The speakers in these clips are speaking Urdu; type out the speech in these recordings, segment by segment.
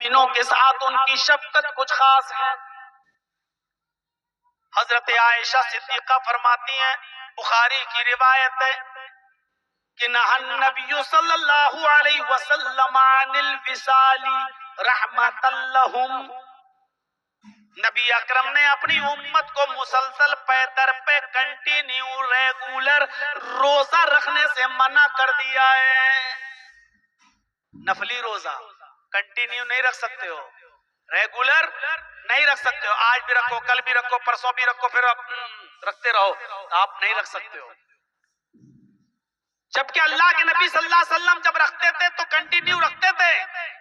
مومنوں کے ساتھ ان کی شفقت کچھ خاص ہے۔ حضرت عائشہ صدیقہ فرماتی ہیں، بخاری کی روایت ہے کہ نہى النبی صلی اللہ علیہ وسلم عن الوصال رحمۃ لہم، نبی اکرم نے اپنی امت کو مسلسل پے در پہ کنٹینیو ریگولر روزہ رکھنے سے منع کر دیا ہے۔ نفلی روزہ کنٹینیو نہیں رکھ سکتے ہو، ریگولر نہیں رکھ سکتے ہو، آج بھی رکھو، کل بھی رکھو، پرسوں بھی رکھو، پھر رکھتے رہو، آپ نہیں رکھ سکتے ہو۔ جبکہ اللہ کے نبی صلی اللہ علیہ وسلم جب رکھتے تھے تو کنٹینیو رکھتے تھے،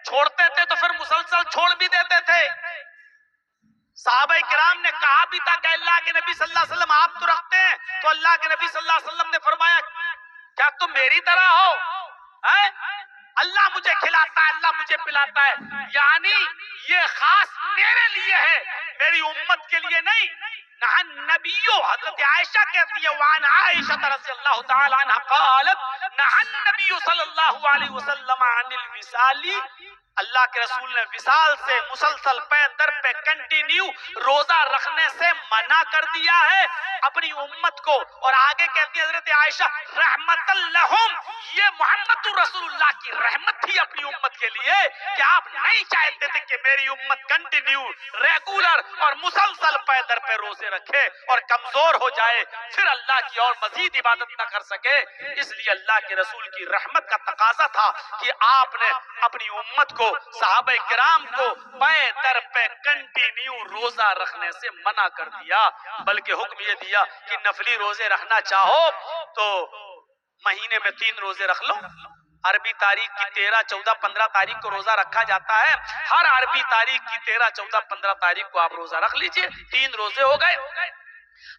چھوڑتے تھے تو پھر مسلسل چھوڑ بھی دیتے تھے۔ صحابہ کرام نے کہا بھی تھا کہ اللہ کے نبی صلی اللہ علیہ وسلم آپ تو رکھتے ہیں، تو اللہ کے نبی صلی اللہ علیہ وسلم نے فرمایا کیا تم میری طرح ہو؟ اللہ مجھے کھلاتا ہے، اللہ مجھے پلاتا ہے، یعنی یہ خاص میرے لیے ہے، میری امت کے لیے نہیں۔ نہى النبی، حضرت عائشہ کہتی ہے وعن عائشہ رضی اللہ تعالی عنہ قالت نہى النبی صلی اللہ علیہ وسلم عن الوصال، اللہ کے رسول نے وصال سے مسلسل پے در پہ کنٹینیو روزہ رکھنے سے منع کر دیا ہے اپنی امت کو۔ اور آگے کہتی ہے حضرت عائشہ رحمت لہم، یہ محمد رسول اللہ کی رحمت تھی اپنی امت کے لیے کہ آپ نہیں چاہتے تھے کہ میری امت کنٹینیو ریگولر اور مسلسل پے در پہ روزے رکھے اور کمزور ہو جائے، پھر اللہ کی اور مزید عبادت نہ کر سکے۔ اس لیے اللہ کے رسول کی رحمت کا تقاضا تھا کہ آپ نے اپنی امت کو، صحابہ کرام کو پے در پہ کنٹینیو روزہ رکھنے سے منع کر دیا، بلکہ حکم یہ دیا کہ نفلی روزے رکھنا چاہو تو مہینے میں 3 روزے رکھ لو۔ عربی تاریخ کی 13، 14، 15 تاریخ کو روزہ رکھا جاتا ہے، ہر عربی تاریخ کی 13، 14، 15 تاریخ کو آپ روزہ رکھ لیجئے، 3 روزے ہو گئے۔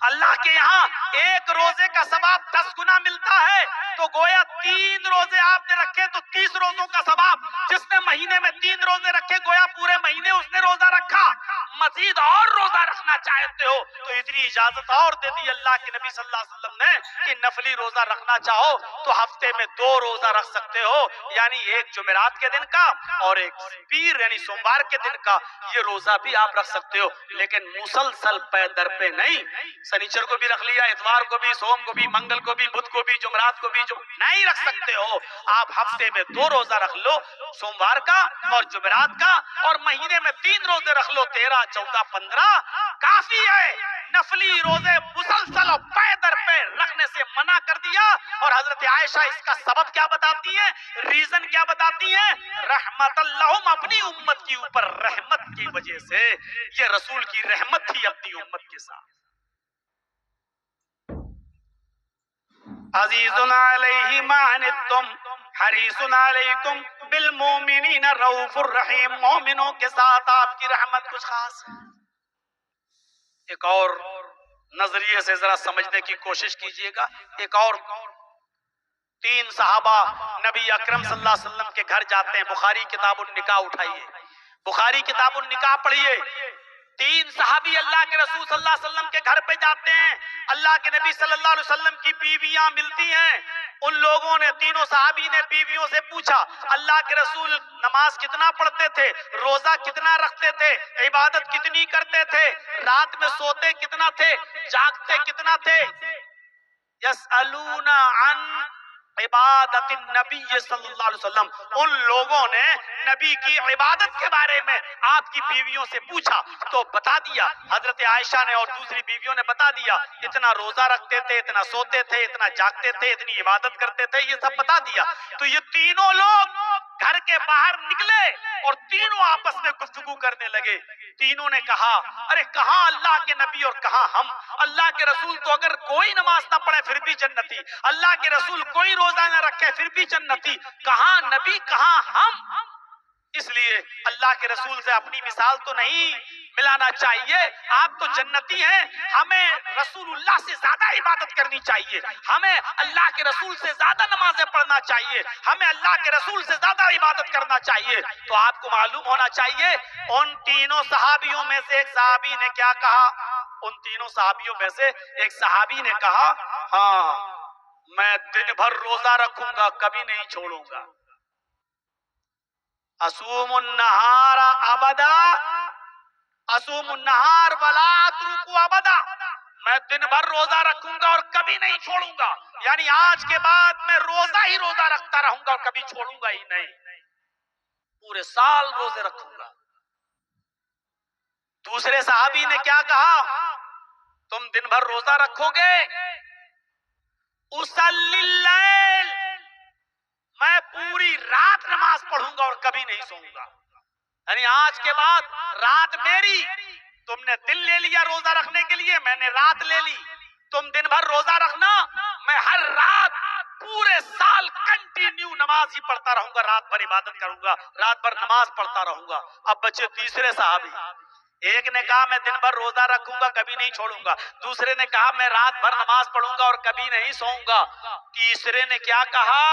اللہ کے یہاں ایک روزے کا ثواب 10 گنا ملتا ہے، تو گویا 3 روزے آپ نے رکھے تو 30 روزوں کا ثواب۔ جس نے مہینے میں 3 روزے رکھے گویا پورے مہینے اس نے روزہ رکھا۔ مزید اور روزہ رکھنا چاہتے ہو تو اتنی اجازت اور دے دی اللہ کے نبی صلی اللہ علیہ وسلم نے کہ نفلی روزہ رکھنا چاہو تو ہفتے میں 2 روزہ رکھ سکتے ہو، یعنی ایک جمعرات کے دن کا اور ایک پیر یعنی سوموار کے دن کا، یہ روزہ بھی آپ رکھ سکتے ہو، لیکن مسلسل پے در پہ نہیں۔ سنیچر کو بھی رکھ لیا، اتوار کو بھی، سوم کو بھی، منگل کو بھی، بدھ کو بھی، جمعرات کو بھی، جو نہیں رکھ سکتے ہو آپ ہفتے میں 2 روزہ رکھ لو، سوموار کا اور جمعرات کا، اور مہینے میں 3 روزے رکھ لو، 13، 14، 15 کافی ہے۔ نفلی روزے مسلسل اور پے در پہ رکھنے سے منع کر دیا۔ اور حضرت عائشہ اس کا سبب کیا بتاتی ہیں، ریزن کیا بتاتی ہیں؟ رحمت اللہم، اپنی امت کی اوپر رحمت کی وجہ سے، یہ رسول کی رحمت تھی اپنی امت کے ساتھ۔ عزیز علیہ ما عنتم حریص علیکم بالمومنین رؤوف الرحیم، مومنوں کے ساتھ آپ کی رحمت کچھ خاص ہے۔ ایک اور نظریے سے ذرا سمجھنے کی کوشش کیجئے گا۔ ایک اور 3 صحابہ نبی اکرم صلی اللہ علیہ وسلم کے گھر جاتے ہیں، بخاری کتاب النکاح اٹھائیے، بخاری کتاب النکاح پڑھیے۔ 3 صحابی اللہ کے رسول صلی اللہ علیہ وسلم کے گھر پہ جاتے ہیں، اللہ کے نبی صلی اللہ علیہ وسلم کی بیویاں ملتی ہیں۔ ان لوگوں نے، تینوں صحابی نے بیویوں سے پوچھا اللہ کے رسول نماز کتنا پڑھتے تھے، روزہ کتنا رکھتے تھے، عبادت کتنی کرتے تھے، رات میں سوتے کتنا تھے، جاگتے کتنا تھے؟ یسألون عن عبادت النبی صلی اللہ علیہ وسلم، ان لوگوں نے نبی کی عبادت کے بارے میں آپ کی بیویوں سے پوچھا تو بتا دیا، حضرت عائشہ نے اور دوسری بیویوں نے بتا دیا، اتنا روزہ رکھتے تھے، اتنا سوتے تھے، اتنا جاگتے تھے، اتنی عبادت کرتے تھے، یہ سب بتا دیا۔ تو یہ تینوں لوگ گھر کے باہر نکلے اور تینوں آپس میں گفتگو کرنے لگے۔ تینوں نے کہا ارے کہاں اللہ کے نبی اور کہاں ہم، اللہ کے رسول تو اگر کوئی نماز نہ پڑھے پھر بھی جنتی، اللہ کے رسول کوئی روزہ نہ رکھے پھر بھی جنتی، کہاں نبی کہاں ہم۔ اس لیے اللہ کے رسول سے اپنی مثال تو نہیں ملانا چاہیے، آپ تو جنتی ہیں، ہمیں رسول اللہ سے زیادہ عبادت کرنی چاہیے، ہمیں اللہ کے رسول سے زیادہ نمازیں پڑھنا چاہیے، ہمیں اللہ کے رسول سے زیادہ عبادت کرنا چاہیے۔ تو آپ کو معلوم ہونا چاہیے ان تینوں صحابیوں میں سے ایک صحابی نے کیا کہا، ان تینوں صحابیوں میں سے ایک صحابی نے کہا ہاں میں دن بھر روزہ رکھوں گا، کبھی نہیں چھوڑوں گا، اصوم النہار ابدا اصوم النہار ولا اترک ابدا، میں دن بھر روزہ رکھوں گا اور کبھی نہیں چھوڑوں گا، یعنی آج کے بعد میں روزہ ہی روزہ رکھتا رہوں گا اور کبھی چھوڑوں گا ہی نہیں، پورے سال روزے رکھوں گا۔ دوسرے صحابی نے کیا کہا؟ تم دن بھر روزہ رکھو گے، اصلی اللیل، میں پوری رات نماز پڑھوں گا اور کبھی نہیں سوؤں گا، یعنی آج کے بعد رات میری، تم نے دن لے لیا روزہ رکھنے کے لیے، میں نے رات لے لی، تم دن بھر روزہ رکھنا، میں ہر رات پورے سال کنٹینیو نماز ہی پڑھتا رہوں گا، رات بھر عبادت کروں گا، رات بھر نماز پڑھتا رہوں گا۔ اب بچے تیسرے صحابی، ایک نے کہا میں دن بھر روزہ رکھوں گا کبھی نہیں چھوڑوں گا، دوسرے نے کہا میں رات بھر نماز پڑھوں گا اور کبھی نہیں سوؤں گا، تیسرے نے کیا کہا؟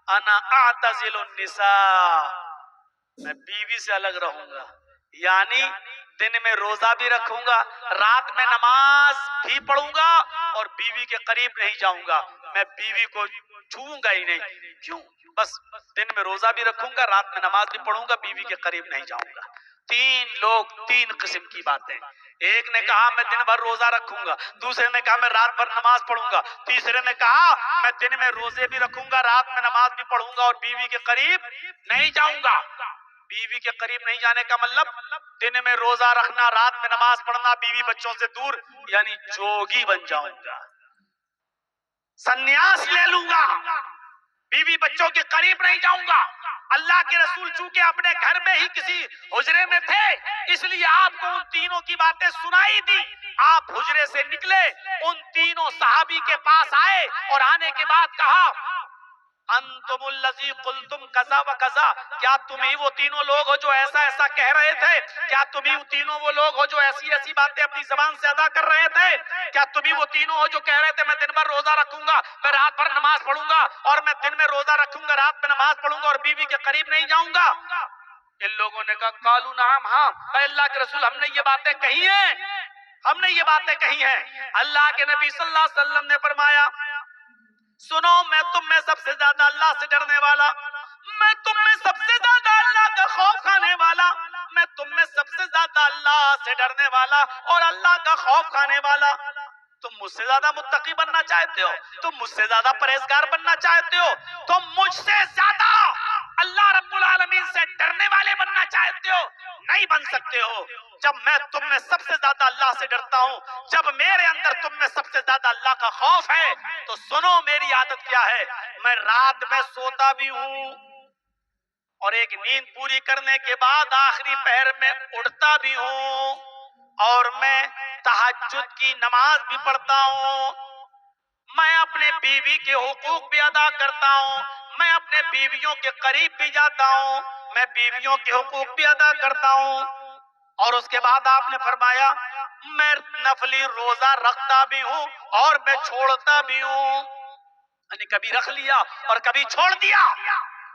انا اعتزل النساء، میں بیوی سے الگ رہوں گا، یعنی دن میں روزہ بھی رکھوں گا، رات میں نماز بھی پڑھوں گا اور بیوی کے قریب نہیں جاؤں گا، میں بیوی کو چھوؤں گا ہی نہیں، کیوں؟ بس دن میں روزہ بھی رکھوں گا، رات میں نماز بھی پڑھوں گا، بیوی کے قریب نہیں جاؤں گا۔ تین لوگ، تین قسم کی باتیں، ایک نے کہا میں دن بھر روزہ رکھوں گا، دوسرے نے کہا میں رات بھر نماز پڑھوں گا، تیسرے نے کہا میں دن میں روزے بھی رکھوں گا، رات میں نماز بھی پڑھوں گا اور بیوی کے قریب نہیں جاؤں گا۔ بیوی کے قریب نہیں جانے کا مطلب دن میں روزہ رکھنا، رات میں نماز پڑھنا، بیوی بچوں سے دور، یعنی جوگی بن جاؤں گا، سنیاس لے لوں گا، بیوی بچوں کے قریب نہیں جاؤں گا۔ اللہ کے رسول چونکہ اپنے گھر میں ہی کسی حجرے میں تھے، اس لیے آپ کو ان تینوں کی باتیں سنائی دی، آپ حجرے سے نکلے، ان تینوں صحابی کے پاس آئے اور آنے کے بعد کہا انتم الذی قلتم کذا و کذا، کیا تم ہی وہ تینوں لوگ ہو جو ایسا ایسا کہہ رہے تھے؟ کیا تم ہی وہ تینوں وہ لوگ ہو جو ایسی ایسی باتیں اپنی زبان سے ادا کر رہے تھے؟ کیا تم ہی وہ تینوں ہو جو کہہ رہے تھے میں دن بھر روزہ رکھوں گا، میں رات بھر نماز پڑھوں گا، اور میں دن میں روزہ رکھوں گا، رات میں نماز پڑھوں گا اور بیوی کے قریب نہیں جاؤں گا؟ ان لوگوں نے کہا قالوا نعم، ہاں اے اللہ کے رسول، ہم نے یہ باتیں کہی ہیں، ہم نے یہ باتیں کہی ہیں۔ اللہ کے نبی صلی اللہ علیہ وسلم نے فرمایا سنو، میں تم میں سب سے زیادہ اللہ سے ڈرنے والا، میں تم میں سب سے زیادہ اللہ کا خوف کھانے والا، میں تم میں سب سے زیادہ اللہ سے ڈرنے والا اور اللہ کا خوف کھانے والا۔ تم مجھ سے زیادہ متقی بننا چاہتے ہو، تم مجھ سے زیادہ پرہیزگار بننا چاہتے ہو، تم مجھ سے زیادہ اللہ رب العالمین سے ڈرنے والے بننا چاہتے ہو، نہیں بن سکتے ہو۔ جب میں تم میں سب سے زیادہ اللہ سے ڈرتا ہوں، جب میرے اندر تم میں سب سے زیادہ اللہ کا خوف ہے، تو سنو میری عادت کیا ہے، میں رات میں سوتا بھی ہوں اور ایک نیند پوری کرنے کے بعد آخری پہر میں اٹھتا بھی ہوں، اور میں تہجد کی نماز بھی پڑھتا ہوں، میں اپنے بیوی کے حقوق بھی ادا کرتا ہوں، میں اپنے بیویوں کے قریب بھی جاتا ہوں، میں بیویوں کے حقوق بھی ادا کرتا ہوں۔ اور اس کے بعد آپ نے فرمایا میں نفلی روزہ رکھتا بھی ہوں اور میں چھوڑتا بھی ہوں، یعنی کبھی رکھ لیا اور کبھی چھوڑ دیا،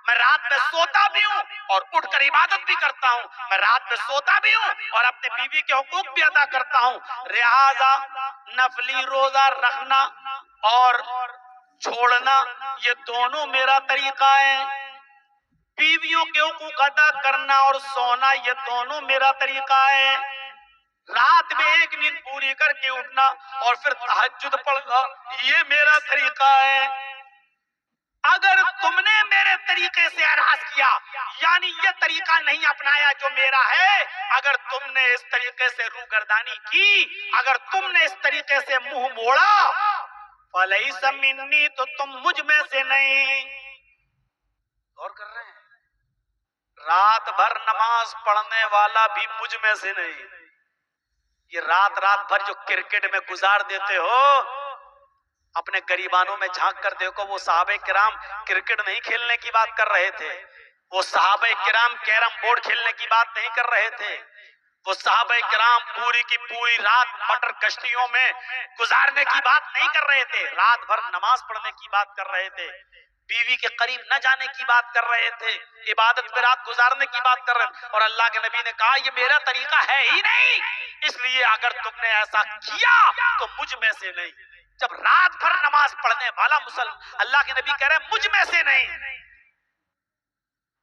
میں رات میں سوتا بھی ہوں اور اٹھ کر عبادت بھی کرتا ہوں، میں رات میں سوتا بھی ہوں اور اپنے بیوی کے حقوق بھی ادا کرتا ہوں۔ لہذا نفلی روزہ رکھنا اور چھوڑنا یہ دونوں میرا طریقہ ہے، بیویوں کے حقوق ادا کرنا اور سونا یہ دونوں میرا طریقہ ہے، رات میں ایک نیند پوری کر کے اٹھنا اور پھر تہجد پڑھنا یہ میرا طریقہ ہے۔ اگر تم نے میرے طریقے سے اعراض کیا، یعنی یہ طریقہ نہیں اپنایا جو میرا ہے، اگر تم نے اس طریقے سے روگردانی کی، اگر تم نے اس طریقے سے منہ موڑا، فَلَيْسَ مِنِّي، تو تم مجھ میں سے نہیں۔ غور کر رہے ہیں؟ رات بھر نماز پڑھنے والا بھی مجھ میں سے نہیں۔ یہ رات بھر جو کرکٹ میں گزار دیتے ہو، اپنے گریبانوں میں جھانک کر دیکھو، وہ صحابہ کرام کرکٹ نہیں کھیلنے کی بات کر رہے تھے، وہ صحابہ کرام کیرم بورڈ کھیلنے کی بات نہیں کر رہے تھے، وہ صحابہ کرام پوری کی پوری رات موٹر کشتیوں میں گزارنے کی بات نہیں کر رہے تھے، رات بھر نماز پڑھنے کی بات کر رہے تھے، بیوی کے قریب نہ جانے کی بات کر رہے تھے، عبادت میں رات گزارنے کی بات کر رہے تھے، اور اللہ کے نبی نے کہا یہ میرا طریقہ ہے ہی نہیں، اس لیے اگر تم نے ایسا کیا تو مجھ میں سے نہیں۔ جب رات بھر نماز پڑھنے والا مسلمان، اللہ کے نبی کہہ رہے ہیں مجھ میں سے نہیں،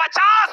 50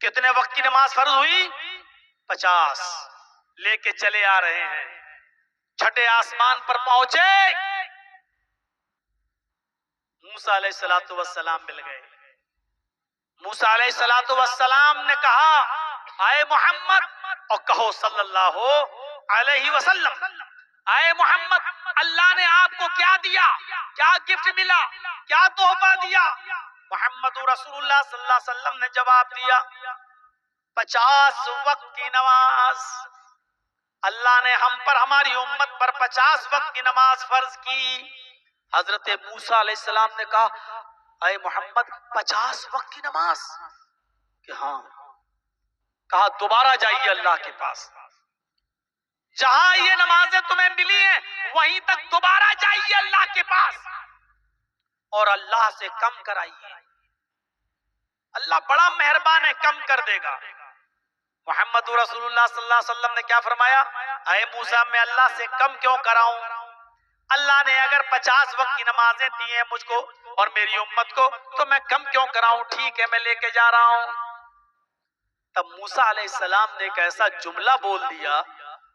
کتنے وقت کی نماز فرض ہوئی؟ 50. لے کے چلے آ رہے ہیں، چھٹے آسمان پر پہنچے، موسیٰ علیہ الصلوۃ والسلام مل گئے. موسیٰ علیہ الصلوۃ والسلام نے کہا اے محمد، اور کہو صلی اللہ علیہ وسلم، اے محمد، اللہ نے آپ کو کیا دیا، کیا گفٹ ملا، کیا تحفہ دیا؟ محمد رسول اللہ صلی اللہ علیہ وسلم نے جواب دیا 50 وقت کی نماز. اللہ نے ہم پر، ہماری امت پر 50 وقت کی نماز فرض کی. حضرت موسیٰ علیہ السلام نے کہا اے محمد 50 وقت کی نماز؟ کہ ہاں. کہا دوبارہ جائیے اللہ کے پاس، جہاں یہ نمازیں تمہیں ملی ہیں وہیں تک دوبارہ جائیے اللہ کے پاس اور اللہ سے کم کرائیے. اللہ بڑا مہربان ہے، کم کر دے گا. محمد رسول اللہ صلی اللہ علیہ وسلم نے کیا فرمایا؟ اے موسیٰ، میں اللہ سے کم کیوں کراؤں؟ اللہ نے اگر 50 وقت کی نمازیں دی ہیں مجھ کو اور میری امت کو تو میں کم کیوں کراؤں؟ ٹھیک ہے، میں لے کے جا رہا ہوں. تب موسیٰ علیہ السلام نے ایک ایسا جملہ بول دیا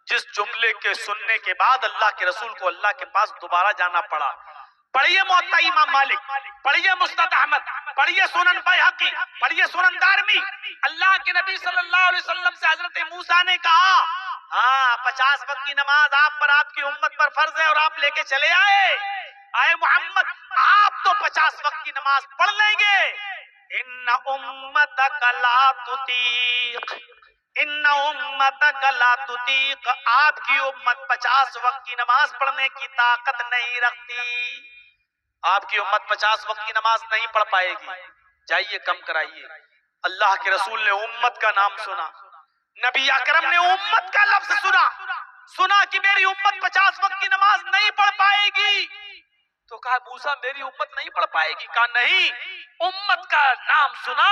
جس جملے کے سننے کے بعد اللہ کے رسول کو اللہ کے پاس دوبارہ جانا پڑا. پڑھیے موطا امام مالک، پڑھیے مستد احمد، پڑھیے سنن بیہقی، پڑھیے سنن دارمی. اللہ کے نبی صلی اللہ علیہ وسلم سے حضرت موسیٰ نے کہا ہاں 50 وقت کی نماز آپ پر، آپ کی امت پر فرض ہے اور آپ لے کے چلے آئے. اے محمد، آپ تو 50 وقت کی نماز پڑھ لیں گے. ان امتک لا تطیق، ان امتک لا تطیق، آپ کی امت 50 وقت کی نماز پڑھنے کی طاقت نہیں رکھتی. آپ کی امت 50 وقت کی نماز نہیں پڑھ پائے گی، جائیے کم کرائیے. اللہ کے رسول نے امت کا نام سنا، نبی اکرم نے امت کا لفظ سنا کہ میری امت 50 وقت کی نماز نہیں پڑھ پائے گی. تو کہا موسیٰ میری امت نہیں پڑھ پائے گی؟ کہا نہیں. امت کا نام سنا،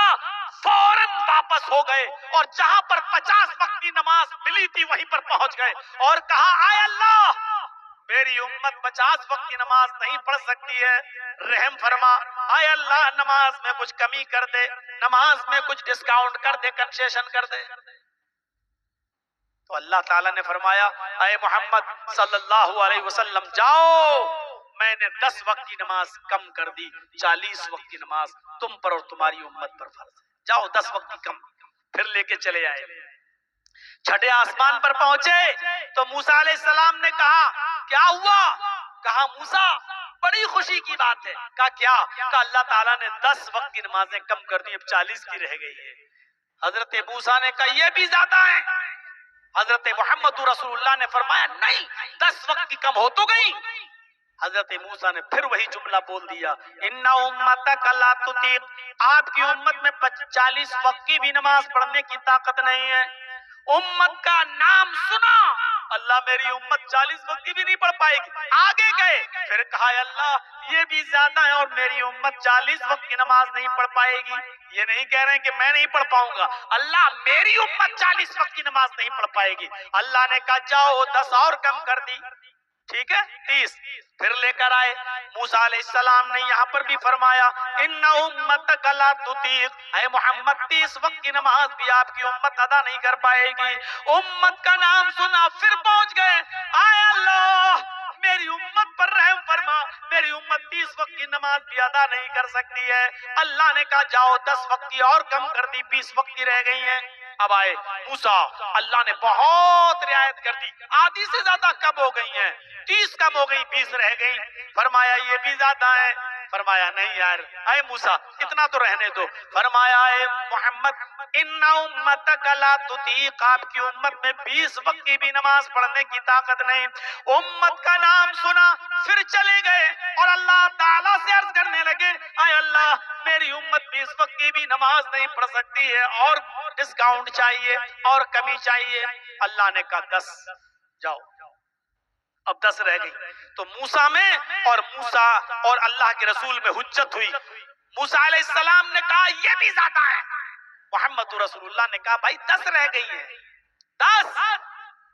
فوراً واپس ہو گئے اور جہاں پر 50 وقت کی نماز ملی تھی وہیں پر پہنچ گئے اور کہا اے اللہ، میری امت 50 وقت کی نماز نہیں پڑھ سکتی ہے، رحم فرما. اے اللہ، نماز میں کچھ کمی کر دے، نماز میں کچھ ڈسکاؤنٹ کر دے، کنسیشن کر دے. تو اللہ تعالیٰ نے فرمایا اے محمد صلی اللہ علیہ وسلم جاؤ، میں نے 10 وقت کی نماز کم کر دی، 40 وقت کی نماز تم پر اور تمہاری امت پر فرض ہے. جاؤ 10 وقت کی کم. پھر لے کے چلے آئے. چھٹے آسمان پر پہنچے تو موسیٰ علیہ السلام نے کہا کیا ہوا؟ کہا موسیٰ بڑی خوشی کی بات ہے. کہا کیا؟ کہا اللہ تعالیٰ نے 10 وقت کی نمازیں کم کر دی، اب 40 کی رہ گئی ہے. حضرت موسیٰ نے کہا یہ بھی زیادہ ہے. حضرت محمد رسول اللہ نے فرمایا نہیں، 10 وقت کی کم ہو تو گئی. حضرت موسیٰ نے پھر وہی جملہ بول دیا ان امتک لا تطیق، آپ کی امت میں 40 وقت کی بھی نماز پڑھنے کی طاقت نہیں ہے. امت کا نام سنا، اللہ میری امت 40 وقت کی بھی نہیں پڑھ پائے گی. آگے گئے، پھر کہا اللہ یہ بھی زیادہ ہے اور میری امت 40 وقت کی نماز نہیں پڑھ پائے گی. یہ نہیں کہہ رہے ہیں کہ میں نہیں پڑھ پاؤں گا، اللہ میری امت 40 وقت کی نماز نہیں پڑھ پائے گی. اللہ نے کہا جاؤ 10 اور کم کر دی، ٹھیک ہے 30. پھر لے کر آئے. موسیٰ علیہ السلام نے یہاں پر بھی فرمایا ان امتک لا تطیق، اے محمد 30 وقت کی نماز بھی آپ کی امت ادا نہیں کر پائے گی. امت کا نام سنا، پھر پہنچ گئے. اے اللہ میری امت پر رحم فرما، میری امت 30 وقت کی نماز بھی ادا نہیں کر سکتی ہے. اللہ نے کہا جاؤ 10 وقت کی اور کم کر دی، 20 وقت کی رہ گئی ہیں. اب آئے موسیٰ، اللہ نے بہت رعایت کر دی، آدھی سے زیادہ کم ہو گئی ہیں، 30 کم ہو گئی، 20 رہ گئی. فرمایا یہ بھی زیادہ ہے. فرمایا نہیں یار، اے موسیٰ اتنا تو رہنے دو. فرمایا اے محمد ان امتک لا تطیق، آپ کی امت میں 20 وقت کی بھی نماز پڑھنے کی طاقت نہیں. امت کا نام سنا، پھر چلے گئے اور اللہ تعالیٰ سے عرض کرنے لگے اے اللہ میری امت 20 وقت کی بھی نماز نہیں پڑھ سکتی ہے اور ڈسکاؤنٹ چاہیے اور کمی چاہیے. اللہ نے کہا 10 جاؤ، اب 10 رہ گئی. تو موسیٰ میں اور اللہ کے رسول میں حجت ہوئی. موسیٰ علیہ السلام نے کہا یہ بھی زیادہ ہے. محمد رسول اللہ نے کہا بھائی 10 رہ گئی ہے، 10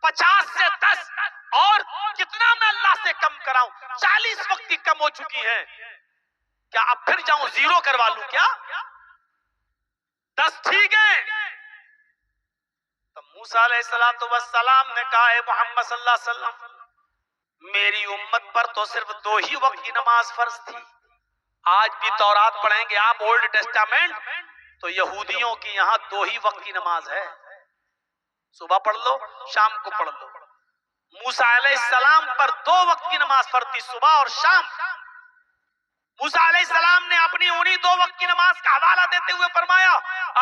50 سے 10 اور کتنا میں اللہ سے کم کراؤں؟ 40 وقت کی کم ہو چکی ہیں. کیا اب پھر جاؤں 0 کروا لوں کیا؟ 10 ٹھیک ہے موسیٰ علیہ السلام نے کہا اے محمد صلی اللہ علیہ وسلم میری امت پر تو صرف 2 ہی وقت کی نماز فرض تھی. آج بھی تورات پڑھیں گے آپ اولڈ ٹیسٹامنٹ تو یہودیوں کی یہاں 2 ہی وقت کی نماز ہے. صبح پڑھ لو شام کو پڑھ لو. موسیٰ علیہ السلام پر 2 وقت کی نماز فرض تھی صبح اور شام. موسیٰ علیہ السلام نے اپنی انہی 2 وقت کی نماز کا حوالہ دیتے ہوئے فرمایا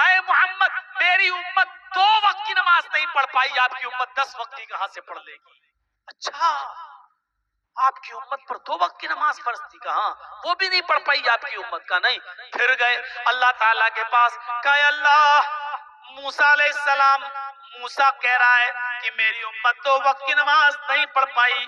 اے محمد میری امت 2 وقت کی نماز نہیں پڑھ پائی, آپ کی امت 10 وقت کی کہاں سے پڑھ لے گی؟ اچھا آپ کی امت پر 2 وقت کی نماز فرض تھی, کہاں وہ بھی نہیں پڑھ پائی آپ کی امت کا. نہیں, پھر گئے اللہ تعالیٰ کے پاس, کہا اللہ موسیٰ علیہ السلام موسیٰ کہہ رہا ہے کہ میری امت 2 وقت کی نماز نہیں پڑھ پائی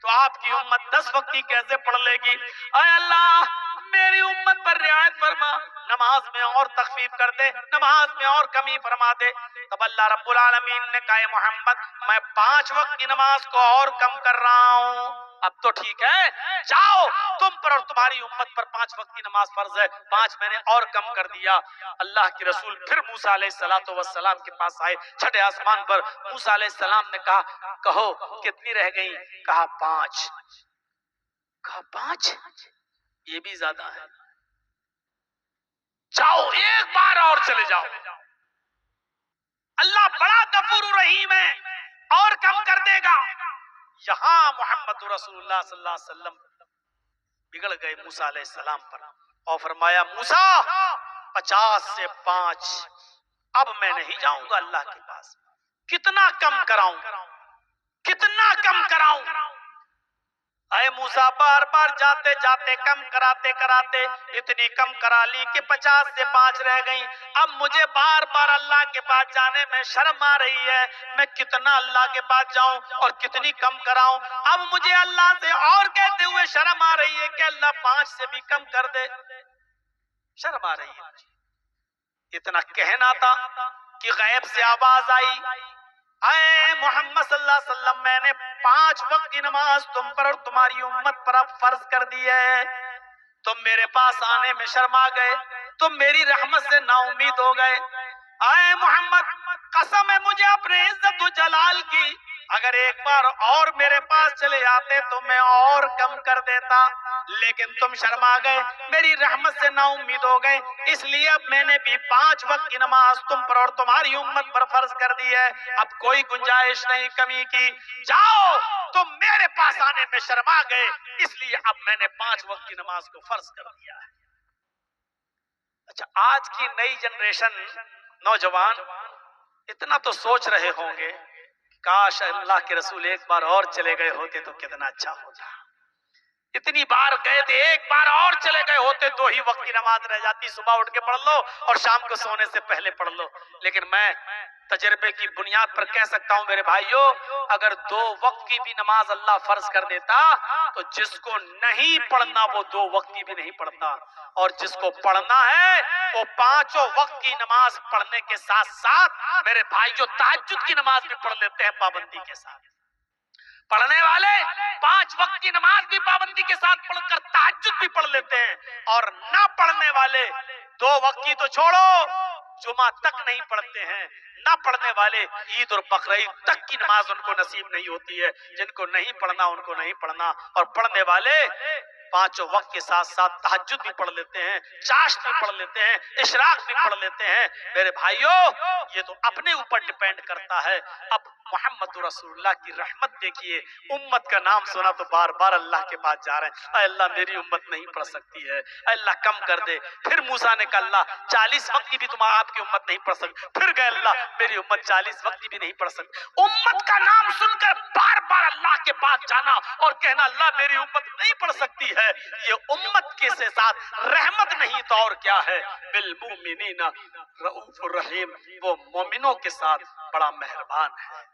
تو آپ کی امت 10 وقت کی کیسے پڑھ لے گی؟ اے اللہ میری امت پر رعایت فرما, نماز میں اور تخفیف کر دے, نماز میں اور کمی فرما دے. تب اللہ رب العالمین نے کہا محمد میں 5 وقت کی نماز کو اور کم کر رہا ہوں. اب تو ٹھیک ہے, جاؤ تم پر اور تمہاری امت پر 5 وقت کی نماز فرض ہے, 5 میں نے اور کم کر دیا. اللہ کے رسول پھر موسیٰ علیہ السلام کے پاس آئے چھٹے آسمان پر. موسیٰ علیہ السلام نے کہا کہو کتنی رہ گئی؟ کہا 5. کہا 5 یہ بھی زیادہ ہے, جاؤ ایک بار اور چلے جاؤ, اللہ بڑا غفور رحیم ہے اور کم کر دے گا. یہاں محمد رسول اللہ صلی اللہ علیہ وسلم بگڑ گئے موسیٰ علیہ السلام پر اور فرمایا موسیٰ 50 سے 5 اب میں نہیں جاؤں گا اللہ کے پاس. کتنا کم کراؤں, کتنا کم کراؤں؟ اے موسیٰ بار بار جاتے جاتے کم کراتے کراتے اتنی کم کرا لی کہ 50 سے 5 رہ گئیں. اب مجھے بار بار اللہ کے پاس جانے میں شرم آ رہی ہے, میں کتنا اللہ کے پاس جاؤں اور کتنی کم کراؤں؟ اب مجھے اللہ سے اور کہتے ہوئے شرم آ رہی ہے کہ اللہ 5 سے بھی کم کر دے. شرم آ رہی ہے. اتنا کہنا تھا کہ غیب سے آواز آئی اے محمد صلی اللہ علیہ وسلم میں نے 5 وقت کی نماز تم پر اور تمہاری امت پر اب فرض کر دی ہے. تم میرے پاس آنے میں شرما گئے, تم میری رحمت سے نا امید ہو گئے. اے محمد قسم ہے مجھے اپنے عزت و جلال کی, اگر ایک بار اور میرے پاس چلے آتے تو میں اور کم کر دیتا, لیکن تم شرما گئے, میری رحمت سے نا امید ہو گئے, اس لیے اب میں نے بھی 5 وقت کی نماز تم پر اور تمہاری امت پر فرض کر دی ہے. اب کوئی گنجائش نہیں کمی کی, جاؤ تم میرے پاس آنے میں شرما گئے اس لیے اب میں نے 5 وقت کی نماز کو فرض کر دیا ہے. اچھا آج کی نئی جنریشن نوجوان اتنا تو سوچ رہے ہوں گے کاش اللہ کے رسول ایک بار اور چلے گئے ہوتے تو کتنا اچھا ہوتا. اتنی بار گئے تھے, ایک بار اور چلے گئے ہوتے 2 ہی وقت کی نماز رہ جاتی, صبح اٹھ کے پڑھ لو اور شام کو سونے سے پہلے پڑھ لو. لیکن میں تجربے کی بنیاد پر کہہ سکتا ہوں میرے بھائیوں, اگر 2 وقت کی بھی نماز اللہ فرض کر دیتا تو جس کو نہیں پڑھنا وہ 2 وقت کی بھی نہیں پڑھتا, اور جس کو پڑھنا ہے وہ 5 وقت کی نماز پڑھنے کے ساتھ ساتھ میرے بھائیوں تہجد کی نماز بھی پڑھ لیتے ہیں پابندی کے ساتھ. پڑھنے والے 5 وقت کی نماز بھی پابندی کے ساتھ پڑھ کر تہجد بھی پڑھ لیتے ہیں, اور نہ پڑھنے والے 2 وقت کی تو چھوڑو جمعہ تک نہیں پڑھتے ہیں. نہ پڑھنے والے عید اور بقرعید تک کی نماز ان کو نصیب نہیں ہوتی ہے. جن کو نہیں پڑھنا ان کو نہیں پڑھنا, اور پڑھنے والے 5 وقت کے ساتھ ساتھ تہجد بھی پڑھ لیتے ہیں, چاشت بھی پڑھ لیتے ہیں, اشراق بھی پڑھ لیتے ہیں. میرے بھائیوں یہ تو اپنے اوپر ڈیپینڈ کرتا ہے. اب محمد رسول اللہ کی رحمت دیکھیے, امت کا نام سنا تو بار بار اللہ کے پاس جا رہے ہیں, اے اللہ میری امت نہیں پڑھ سکتی ہے, اے اللہ کم کر دے. پھر موسیٰ نے کہا اللہ 40 وقت کی بھی تم آپ کی امت نہیں پڑھ سکتی. پھر گئے اللہ میری امت 40 وقت کی بھی نہیں پڑھ سکتی. امت کا نام سن کر بار بار اللہ کے پاس جانا اور کہنا اللہ میری امت نہیں پڑھ سکتی ہے, یہ امت کے ساتھ رحمت نہیں تو اور کیا ہے. بالمؤمنین رؤوف الرحیم, وہ مومنوں کے ساتھ بڑا مہربان ہے.